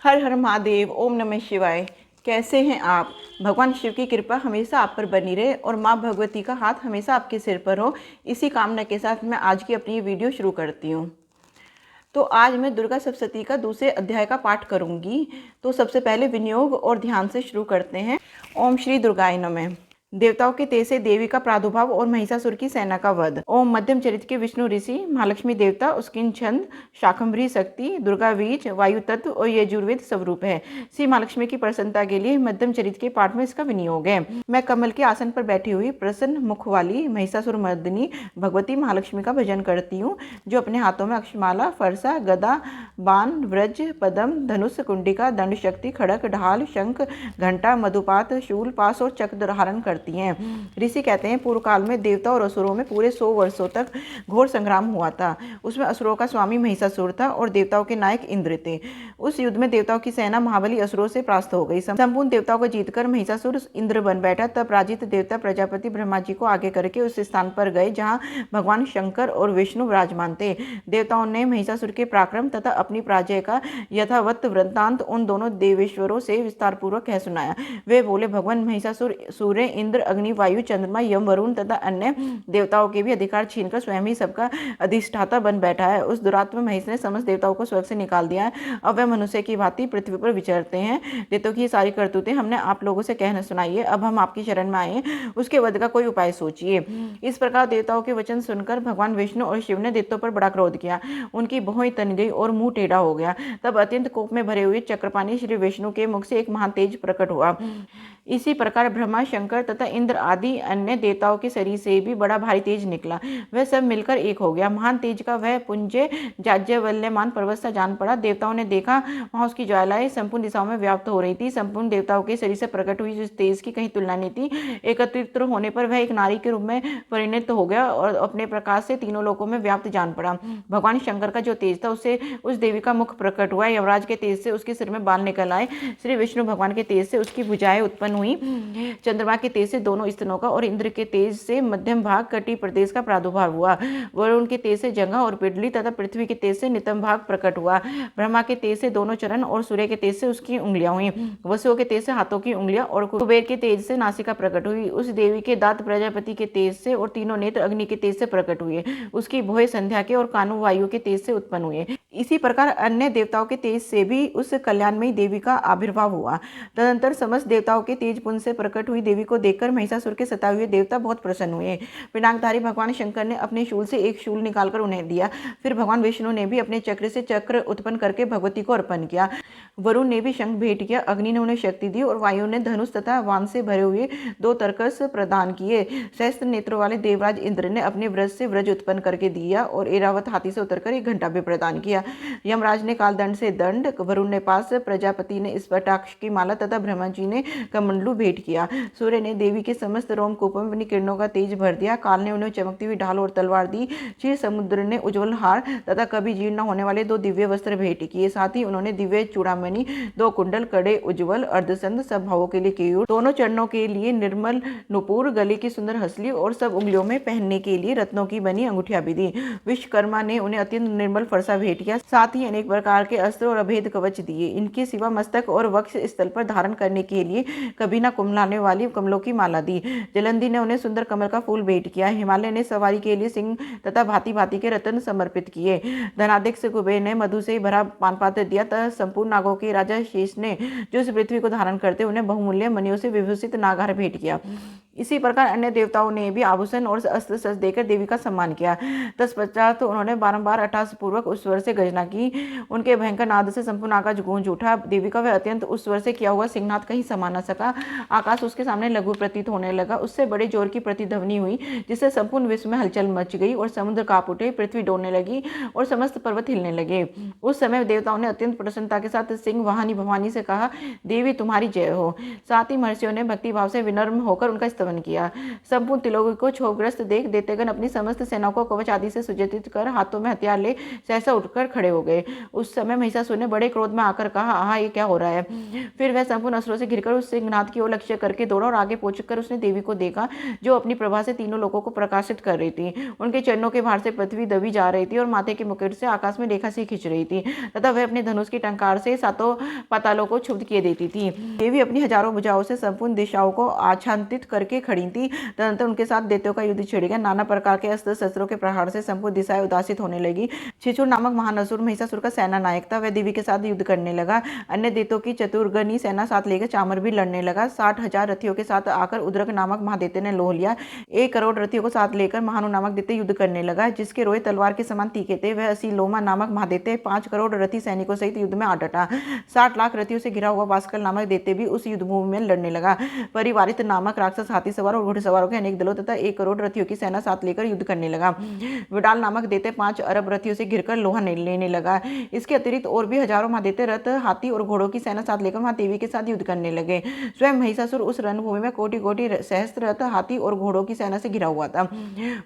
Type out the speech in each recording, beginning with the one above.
हर हर महादेव। ओम नमः शिवाय। कैसे हैं आप? भगवान शिव की कृपा हमेशा आप पर बनी रहे और माँ भगवती का हाथ हमेशा आपके सिर पर हो, इसी कामना के साथ मैं आज की अपनी ये वीडियो शुरू करती हूँ। तो आज मैं दुर्गा सप्तशती का दूसरे अध्याय का पाठ करूँगी। तो सबसे पहले विनियोग और ध्यान से शुरू करते हैं। ओम श्री दुर्गाय नमः। देवताओं के तेज से देवी का प्रादुर्भाव और महिषासुर की सेना का वध। ओम मध्यम चरित्र के विष्णु ऋषि, महालक्ष्मी देवता, उसकी छंद, शाकंभरी शक्ति, दुर्गा बीज, वायु तत्व और यजुर्वेद स्वरूप है। श्री महालक्ष्मी की प्रसन्नता के लिए मध्यम चरित्र के पाठ में इसका विनियोग है। मैं कमल के आसन पर बैठी हुई प्रसन्न मुख वाली महिषासुर मर्दिनी भगवती महालक्ष्मी का भजन करती हूँ, जो अपने हाथों में अक्षमाला, फरसा, गदा, बाण, व्रज, पदम, धनुष, कुंडिका, दंड शक्ति, खड़क, ढाल, शंख, घंटा, मधुपात, शूल, पास और चक्र धारण करती हैं। ऋषि कहते हैं, पूर्व काल में देवता और असुरों में पूरे 100 वर्षों तक घोर संग्राम हुआ था। उसमें असुरों का स्वामी महिषासुर था और देवताओं के नायक इंद्र थे। उस युद्ध में देवताओं की सेना महाबली असुरों से परास्त हो गई। संपूर्ण देवताओं को जीतकर महिषासुर इंद्र बन बैठा। तब पराजित देवता प्रजापति ब्रह्मा जी को आगे करके उस स्थान पर गए जहां भगवान शंकर और विष्णु विराजमान थे। देवताओं ने महिषासुर के पराक्रम तथा अपनी पराजय का यथावत वृत्तांत उन दोनों देवेश्वरों से विस्तार पूर्वक कह सुनाया। वे बोले, भगवान महिषासुर सूर्य, इंद्र, अग्नि, वायु, चंद्रमा, यम, वरुण तथा अन्य देवताओं के भी अधिकार छीनकर स्वयं ही सबका अधिष्ठाता बन बैठा है। उस दुरात्मा महेश ने समस्त देवताओं को स्वर्ग से निकाल दिया है। अब वह मनुष्य की भांति पृथ्वी पर विचरते हैं। देवताओं की सारी करतूतें हमने आप लोगों से कहना सुनाई है। अब हम आपकी शरण में आए, उसके वध का कोई उपाय सोचिए। इस प्रकार देवताओं के वचन सुनकर भगवान विष्णु और शिव ने देवताओं पर बड़ा क्रोध किया। उनकी भौहें तन गई और मुंह टेढ़ा हो गया। तब अत्यंत कोप में भरे हुए चक्रपाणी श्री विष्णु के मुख से एक महान तेज प्रकट हुआ। इसी प्रकार ब्रह्मा, शंकर तथा इंद्र आदि अन्य देवताओं के शरीर से भी बड़ा भारी तेज निकला। वह सब मिलकर एक हो गया। महान तेज का वह पुंज जाज्वल्यमान पर्वत सा जान पड़ा। देवताओं ने देखा, वहां उसकी ज्वालाएं संपूर्ण दिशाओं में व्याप्त हो रही थी। संपूर्ण देवताओं के शरीर से प्रकट हुई इस तेज की कहीं तुलना नहीं थी। एकत्रित होने पर वह एक नारी के रूप में परिणत हो गया और अपने प्रकाश से तीनों लोकों में व्याप्त जान पड़ा। भगवान शंकर का जो तेज था, उससे उस देवी का मुख प्रकट हुआ। यमराज के तेज से उसके सिर में बाल निकल आए। श्री विष्णु भगवान के तेज से उसकी भुजाएं उत्पन्न हुई। चंद्रमा के तेज से दोनों स्तनों का और इंद्र के तेज से मध्यम भाग कटी प्रदेश का प्रादुर्भाव हुआ। वरुण के तेज से जंघा और पिंडली तथा पृथ्वी के तेज से नितंब भाग प्रकट हुआ। ब्रह्मा के तेज से दोनों चरण और सूर्य के तेज से उसकी उंगलियां हुई। वसुओं के तेज से हाथों की उंगलियां और कुबेर के तेज से नासिका प्रकट हुई। उस देवी के दांत प्रजापति के तेज से और तीनों नेत्र अग्नि के तेज से प्रकट हुए। उसकी भौहें संध्या के और कानों वायु के तेज से उत्पन्न हुए। इसी प्रकार अन्य देवताओं के तेज से भी उस कल्याणमयी देवी का आविर्भाव हुआ। तदंतर समस्त देवताओं के तेज पुंज से प्रकट हुई देवी को देखकर महिषासुर के सताए हुए देवता बहुत प्रसन्न हुए। पिनाकधारी भगवान शंकर ने अपने शूल से एक शूल निकालकर उन्हें दिया। फिर भगवान विष्णु ने भी अपने चक्र से चक्र उत्पन्न करके भगवती को अर्पण किया। वरुण ने भी शंख भेंट किया। अग्नि ने उन्हें शक्ति दी और वायु ने धनुष तथा वाण से भरे हुए 2 तरकस प्रदान किए। सहस्त्र नेत्रों वाले देवराज इंद्र ने अपने व्रज से व्रज उत्पन्न करके दिया और एरावत हाथी से उतरकर एक घंटा भी प्रदान किया। यमराज ने कालदंड से दंड, वरुण ने पास, प्रजापति ने स्फटाक्ष की माला तथा ब्रह्मा जी ने कमंडलू भेंट किया। सूर्य ने देवी के समस्त रोमकूपों में अपनी किरणों का तेज भर दिया। काल ने उन्हें चमकती हुई ढाल और तलवार दी। क्षीर समुद्र ने उज्ज्वल हार तथा कभी जीर्ण न होने वाले 2 दिव्य वस्त्र भेंट किए। साथ ही उन्होंने दिव्य चूड़ामणि, 2 कुंडल, कड़े, उज्ज्वल अर्धसंध, सब भावों के लिए केयूर, दोनों चरणों के लिए निर्मल नुपुर, गले की सुंदर हंसली और सब उंगलियों में पहनने के लिए रत्नों की बनी अंगूठियां भी दी। विश्वकर्मा ने उन्हें अत्यंत निर्मल फरसा भेंट किया। साथ ही अनेक प्रकार के अस्त्र और अभेद कवच दिए। इनके सिवा मस्तक और वक्ष स्थल पर धारण करने के लिए कभी न कुमलाने वाली कमलों की माला दी। जलंधि ने उन्हें सुंदर कमल का फूल भेंट किया। हिमालय ने सवारी के लिए सिंह तथा भांति भांति के रत्न समर्पित किए। धनाध्यक्ष कुबेर ने मधु से भरा पानपात्र दिया तथा संपूर्ण नागों के राजा शेष ने, जो इस पृथ्वी को धारण करते, उन्हें बहुमूल्य मणियों से विभूषित नागहार भेंट किया। इसी प्रकार अन्य देवताओं ने भी आभूषण और अस्त्र शस्त्र देकर देवी का सम्मान किया। तत्पश्चात उन्होंने बारंबार अट्टहास पूर्वक उस स्वर से गर्जना की। उनके भयंकर नाद से संपूर्ण आकाश गूंज उठा। देवी का वह अत्यंत उस स्वर से किया हुआ सिंहनाद कहीं समा न सका। आकाश उसके सामने लघु प्रतीत होने लगा। उससे बड़े जोर की प्रतिध्वनि हुई, जिससे संपूर्ण विश्व में हलचल मच गई और समुद्र कांप उठे, पृथ्वी डोलने लगी और समस्त पर्वत हिलने लगे। उस समय देवताओं ने अत्यंत प्रसन्नता के साथ सिंह वाहनी भवानी से कहा, देवी तुम्हारी जय हो। साथ ही महर्षियों ने भक्ति भाव से विनम्र होकर उनका स्तवन किया। संपूर्ण त्रिलोकी को क्षोभग्रस्त देख दैत्यगण अपनी समस्त सेना को कवच आदि से सुसज्जित कर हाथों में हथियार ले सहसा उठकर खड़े हो गए। उस समय महिषासुर ने बड़े क्रोध में आकर कहा, आहा ये क्या हो रहा है। फिर वह संपूर्ण असुरों से घिरकर उस सिंहनाद की ओर लक्ष्य करके दौड़ा और आगे पहुंचकर उसने देवी को देखा, जो अपनी प्रभा से तीनों लोगों को प्रकाशित कर रही थी। उनके चरणों के भार से पृथ्वी दबी जा रही थी और माथे के मुकुट से आकाश में रेखा सी खिंच रही थी तथा वह अपने धनुष की टंकार से सातों पातालों को क्षुब्ध किए देती थी। देवी अपनी हजारों भुजाओं से संपूर्ण दिशाओं को आच्छादित करके खड़ी थी। तदनंतर उनके साथ दैत्यों का युद्ध छिड़ गया। नाना प्रकार के अस्त्र शस्त्रों के प्रहार से संपूर्ण दिशाएं उदासित होने लगी। शिशुर नामक महान असुर महिषासुर का सेना नायक था। वह देवी के साथ युद्ध करने लगा। अन्य दैत्यों की चतुर्गनी सेना साथ लेकर चामर भी लड़ने लगा। 60,000 रथियों के साथ आकर उद्रक नामक महादैत्य ने लोह लिया। 1 करोड़ रथियों को साथ लेकर महानु नामक दैत्य युद्ध करने लगा, जिसके रोए तलवार के समान तीखे थे। वह असीलोमा नामक महादैत्य 5 करोड़ रथी सैनिकों सहित युद्ध में आ डटा। 60 लाख रथियों से घिरा हुआ बास्कल नामक दैत्य भी उस युद्ध भूमि में लड़ने लगा। परिवारित नामक राक्षस हाथी सवार और घुड़सवारों के अनेक दलों तथा 1 करोड़ रथियों की सेना साथ लेकर युद्ध करने लगा। विडाल नामक दैत्य 5 अरब रथियों से घिरकर लोहा लेने लगा। इसके अतिरिक्त और भी हजारों महादैत्य रथ, हाथी और घोड़ों की सेना साथ लेकर वहां देवी के साथ युद्ध करने लगे। स्वयं महिषासुर उस रणभूमि में कोटि कोटि सहस्त्र रथ, हाथी और घोड़ों की सेना से घिरा हुआ था।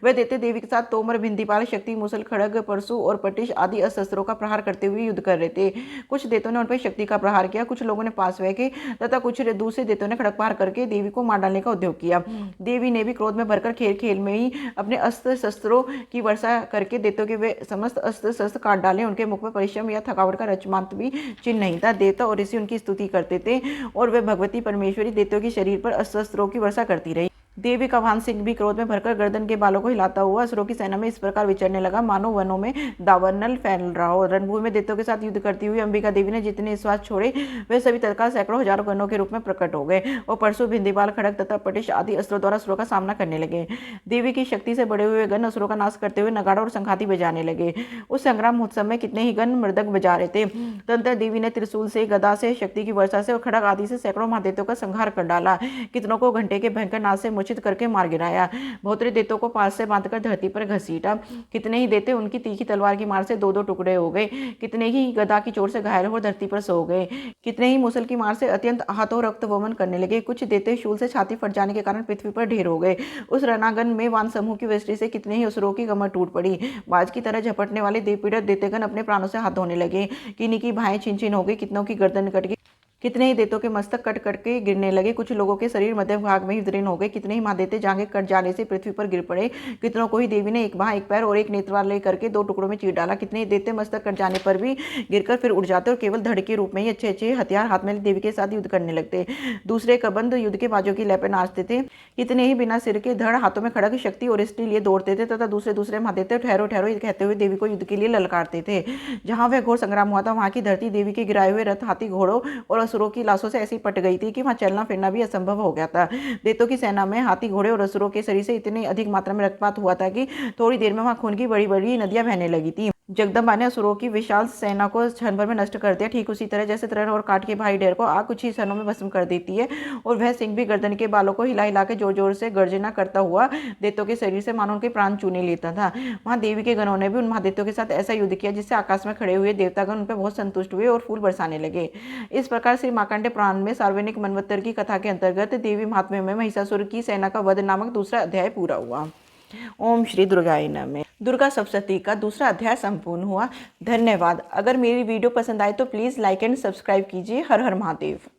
वह दैत्य देवी के साथ तोमर, भिंदीपाल, शक्ति, मुसल, खड़ग, परशु और पटिश आदि अस्त्रों का प्रहार करते हुए युद्ध कर रहे थे। कुछ दैत्यों ने उन पर शक्ति का प्रहार किया, कुछ लोगों ने पार्श्व के तथा कुछ दूसरे दैत्यों ने खड़ग प्रहार करके देवी को मार डालने का उद्योग किया। देवी ने भी क्रोध में भरकर खेल खेल में ही अपने अस्त्र शस्त्रों की वर्षा करके दैत्यों के वे समस्त अस्त्र शस्त्र काट डाले। उनके मुख में परिश्रम या थकावट का रचमांत भी चिन्ह नहीं था। देवता और ऋषि उनकी स्तुति करते थे और वे भगवती परमेश्वरी दैत्यों के शरीर पर अस्त्रों की वर्षा करती रही। देवी का वाहन सिंह भी क्रोध में भरकर गर्दन के बालों को हिलाता हुआ असुरों की सेना में इस प्रकार विचरने लगा, मानो वनों में दावानल फैल रहा हो। रणभूमि में दैत्यों के साथ युद्ध करती हुई अंबिका देवी ने जितने श्वास छोड़े वे सभी तत्काल सैकड़ों हजारों गणों के रूप में प्रकट हो गए और परशु, भिंदीपाल, खड़ग तथा पटिश आदि अस्त्रों द्वारा असुरों का सामना करने लगे। देवी की शक्ति से बड़े हुए गण असुरों का नाश करते हुए नगाड़ा और संघाती बजाने लगे। उस संग्राम महोत्सव में कितने ही गण मृदंग बजा रहे थे। तदनंतर देवी ने त्रिशूल से, गदा से, शक्ति की वर्षा से और खड़ग आदि से सैकड़ों महादैत्यों का संहार कर डाला। कितनों को घंटे के भयंकर नाद से मूर्छित करके मार गिराया। बहुतरे दैत्यों को पास से बांधकर धरती पर घसीटा। कितने ही दैत्य उनकी तीखी तलवार की मार से 2-2 टुकड़े हो गए। कितने ही गदा की चोट से घायल हो धरती पर सो गए। कितने ही मुसल की मार से अत्यंत आहत हो रक्त वमन करने लगे। कुछ दैत्य शूल से छाती फट जाने के कारण पृथ्वी पर ढेर हो गए। उस रणांगन में वान समूह की वृष्टि से कितने ही असुरों की कमर टूट पड़ी। बाज की तरह झपटने वाले देवपीड़ित दैत्यगण अपने प्राणों से हाथ धोने लगे। किन्हीं की भाएं छिन छिन हो गई, कितनों की गर्दन कट गई, कितने ही दैत्यों के मस्तक कट कट के गिरने लगे। कुछ लोगों के शरीर मध्य भाग में ही विदीर्ण हो गए। कितने ही महादैत्य जांघें कट जाने से पृथ्वी पर गिर पड़े। कितनों को ही देवी ने एक बाह, एक पैर और एक नेत्र वाले करके 2 टुकड़ों में चीर डाला। कितने ही दैत्य मस्तक कट जाने पर भी गिरकर फिर उड़ जाते और केवल धड़ के रूप में ही अच्छे अच्छे हथियार हाथ में देवी के साथ युद्ध करने लगते। दूसरे कबंध युद्ध के बाजों की लय पर नाचते थे। कितने ही बिना सिर के धड़, हाथों में खड़ग, शक्ति और स्त्री लिए दौड़ते थे तथा दूसरे महादैत्य ठहरो ठहरो कहते हुए देवी को युद्ध के लिए ललकारते थे। जहां वह घोर संग्राम हुआ था वहां की धरती देवी के गिराए हुए रथ, हाथी, घोड़ों और असुरों की लाशों से पट गई थी कि वहां चलना फिरना भी असंभव हो गया था। दैत्यों की सेना में हाथी, घोड़े और असुरों के शरीर से इतनी अधिक मात्रा में रक्तपात हुआ था कि थोड़ी देर में वहां खून की बड़ी बड़ी नदियां बहने लगी थी। जगदम्बा ने असुरों की विशाल सेना को क्षण भर में नष्ट कर दिया। ठीक उसी तरह जैसे तरण और काट के भाई ढेर को आग कुछ ही क्षणों में भस्म कर देती है, और वह सिंह भी गर्दन के बालों को हिला हिला के जोर जोर से गर्जना करता हुआ दैत्यों के शरीर से मानो उनके प्राण चूने लेता था। वहां देवी के गणों ने भी उन महादैत्यों के साथ ऐसा युद्ध किया जिससे आकाश में खड़े हुए देवतागण उन पर बहुत संतुष्ट हुए और फूल बरसाने लगे। इस प्रकार श्री मार्कंडेय पुराण में सार्वजनिक मनवत्तर की कथा के अंतर्गत देवी महात्म्य में महिषासुर की सेना का वध नामक दूसरा अध्याय पूरा हुआ। ओम श्री दुर्गाय नमः। दुर्गा सप्तशती का दूसरा अध्याय संपूर्ण हुआ। धन्यवाद। अगर मेरी वीडियो पसंद आए तो प्लीज़ लाइक एंड सब्सक्राइब कीजिए। हर हर महादेव।